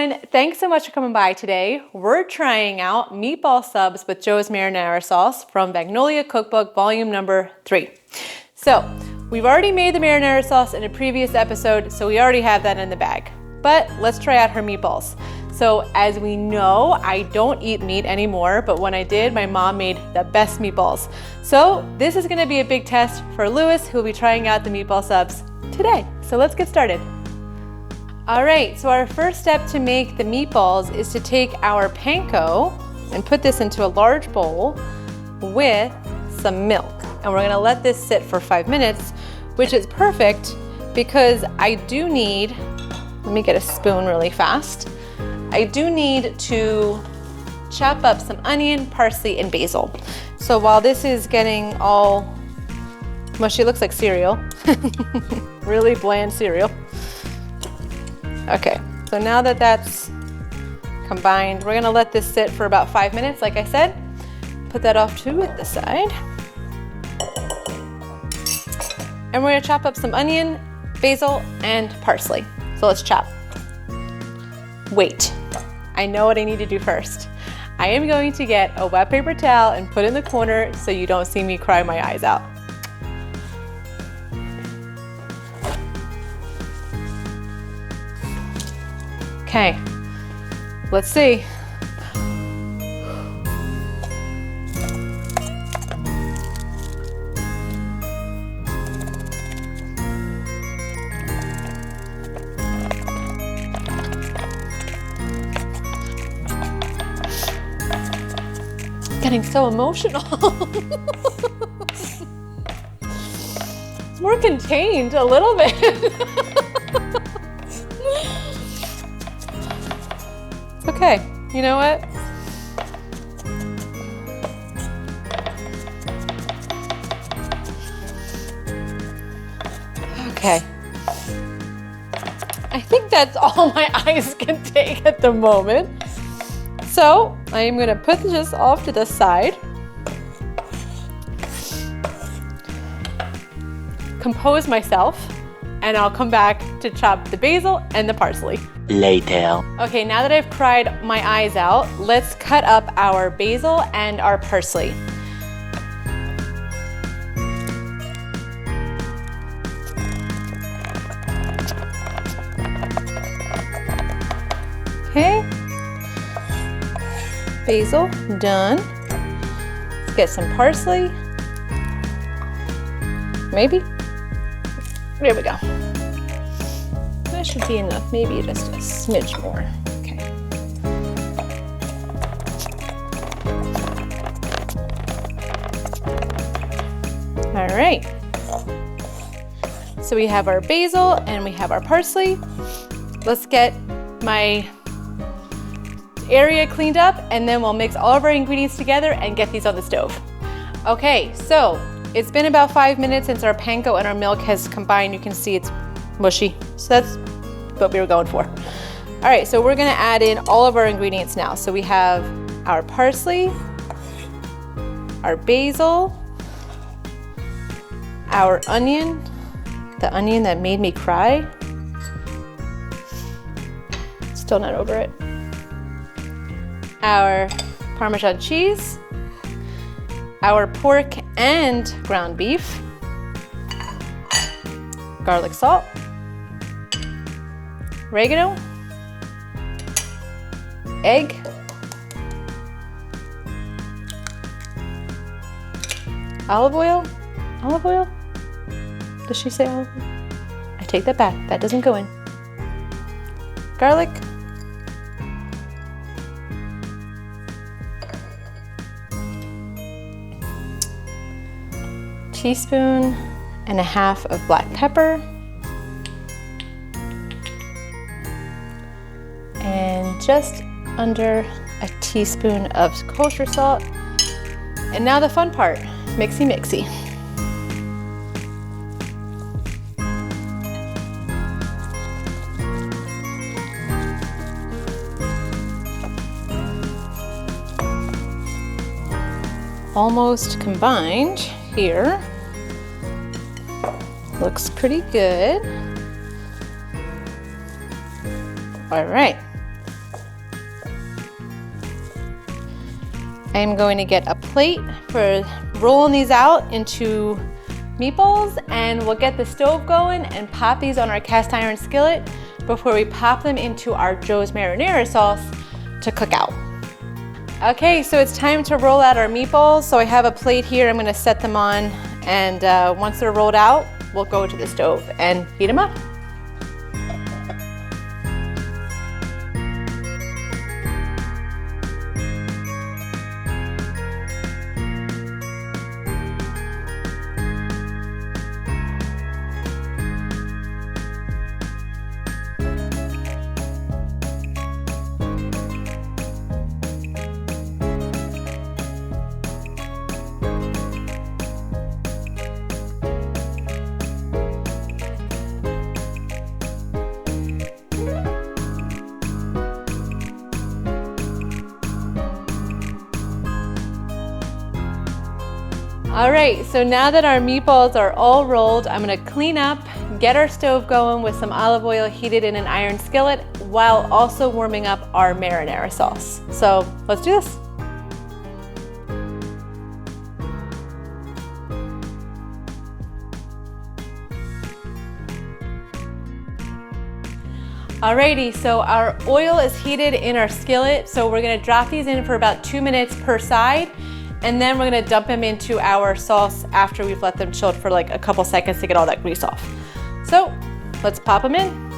everyone, thanks so much for coming by today. We're trying out meatball subs with Joe's marinara sauce from Magnolia Cookbook volume number 3. So we've already made the marinara sauce in a previous episode, so we already have that in the bag. But let's try out her meatballs. So as we know, I don't eat meat anymore, but when I did, my mom made the best meatballs. So this is gonna be a big test for Lewis, who will be trying out the meatball subs today. So let's get started. All right, so our first step to make the meatballs is to take our panko and put this into a large bowl with some milk. And we're gonna let this sit for 5 minutes, which is perfect because I do need, let me get a spoon really fast. I do need to chop up some onion, parsley, and basil. So while this is getting all mushy, it looks like cereal, really bland cereal. Okay, so now that that's combined, we're gonna let this sit for about 5 minutes, like I said. Put that off to the side. And we're gonna chop up some onion, basil, and parsley. So let's chop. Wait, I know what I need to do first. I am going to get a wet paper towel and put it in the corner so you don't see me cry my eyes out. Okay, let's see. Getting so emotional. It's more contained a little bit. Okay, you know what? Okay. I think that's all my eyes can take at the moment. So I am gonna put this off to the side. Compose myself, and I'll come back to chop the basil and the parsley. Later. Okay, now that I've cried my eyes out, let's cut up our basil and our parsley. Okay. Basil, done. Let's get some parsley. Maybe. There we go. That should be enough, maybe just a smidge more. Okay. All right. So we have our basil and we have our parsley. Let's get my area cleaned up and then we'll mix all of our ingredients together and get these on the stove. Okay, so it's been about 5 minutes since our panko and our milk has combined. You can see it's mushy, so that's what we were going for. All right, so we're gonna add in all of our ingredients now. So we have our parsley, our basil, our onion, the onion that made me cry. Still not over it. Our Parmesan cheese, our pork and ground beef, garlic salt, oregano, egg, olive oil. Olive oil? Does she say olive oil? I take that back. That doesn't go in. Garlic. Teaspoon and a half of black pepper. And just under a teaspoon of kosher salt. And now the fun part, mixy mixy. Almost combined here. Looks pretty good. All right, I am going to get a plate for rolling these out into meatballs, and we'll get the stove going and pop these on our cast iron skillet before we pop them into our Joe's marinara sauce to cook out. Okay, so it's time to roll out our meatballs. So I have a plate here, I'm gonna set them on, and once they're rolled out, we'll go to the stove and heat them up. All right, so now that our meatballs are all rolled, I'm gonna clean up, get our stove going with some olive oil heated in an iron skillet while also warming up our marinara sauce. So let's do this. Alrighty, so our oil is heated in our skillet, so we're gonna drop these in for about 2 minutes per side, and then we're gonna dump them into our sauce after we've let them chill for like a couple seconds to get all that grease off. So let's pop them in.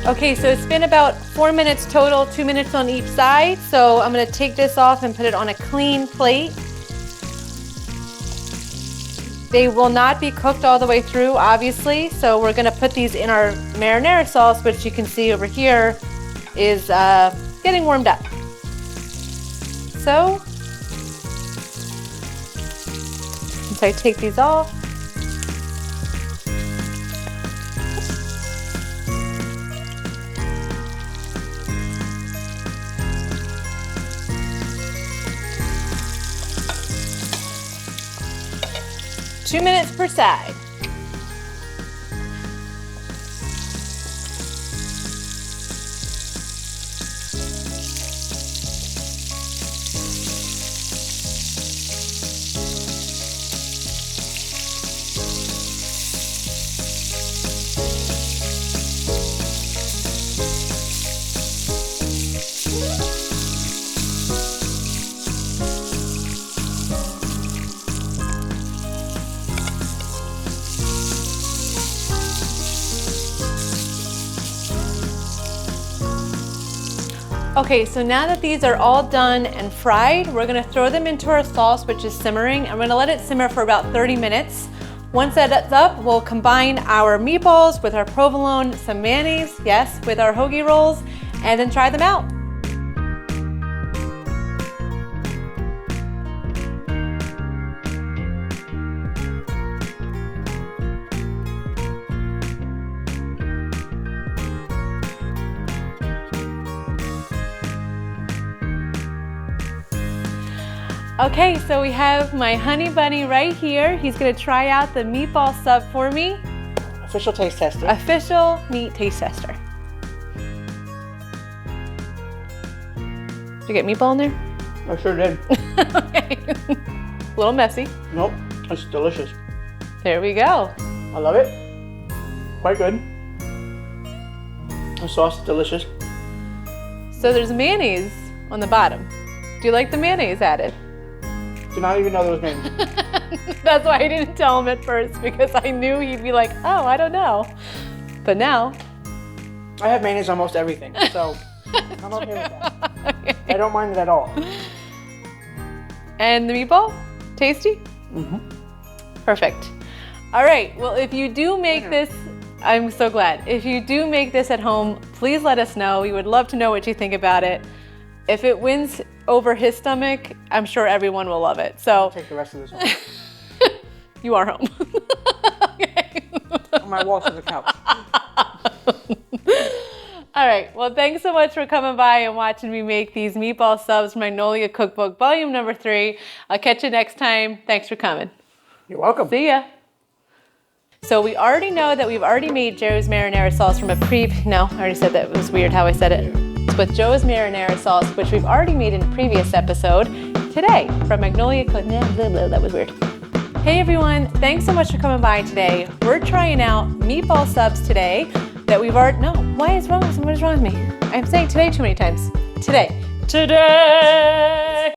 Okay, so it's been about 4 minutes total, 2 minutes on each side. So I'm gonna take this off and put it on a clean plate. They will not be cooked all the way through, obviously. So we're gonna put these in our marinara sauce, which you can see over here is getting warmed up. So, once I take these off, two minutes per side. Okay, so now that these are all done and fried, we're gonna throw them into our sauce, which is simmering. I'm gonna let it simmer for about 30 minutes. Once that's up, we'll combine our meatballs with our provolone, some mayonnaise, yes, with our hoagie rolls, and then try them out. Okay, so we have my honey bunny right here. He's gonna try out the meatball sub for me. Official taste tester. Official meat taste tester. Did you get meatball in there? I sure did. Okay. A little messy. Nope, it's delicious. There we go. I love it. Quite good. The sauce is delicious. So there's mayonnaise on the bottom. Do you like the mayonnaise added? Did not even know those names. That's why I didn't tell him at first, because I knew he'd be like, oh, I don't know. But now. I have mayonnaise on almost everything, so I'm okay with that. Okay. I don't mind it at all. And the meatball? Tasty? Mm-hmm. Perfect. All right, well, if you do make this, I'm so glad. If you do make this at home, please let us know. We would love to know what you think about it. If it wins over his stomach, I'm sure everyone will love it. So I'll take the rest of this one. you are home. Okay. On my wall to the couch. All right, well, thanks so much for coming by and watching me make these meatball subs from Magnolia Cookbook, volume number 3. I'll catch you next time. Thanks for coming. You're welcome. See ya. So we already know that we've already made Joe's marinara sauce from a no, I already said that. It was weird how I said it. It's with Joe's marinara sauce, which we've already made in a previous episode, today from Magnolia that was weird. Hey everyone, thanks so much for coming by today. We're trying out meatball subs today that we've already, no, what is wrong with me? I'm saying today too many times. Today.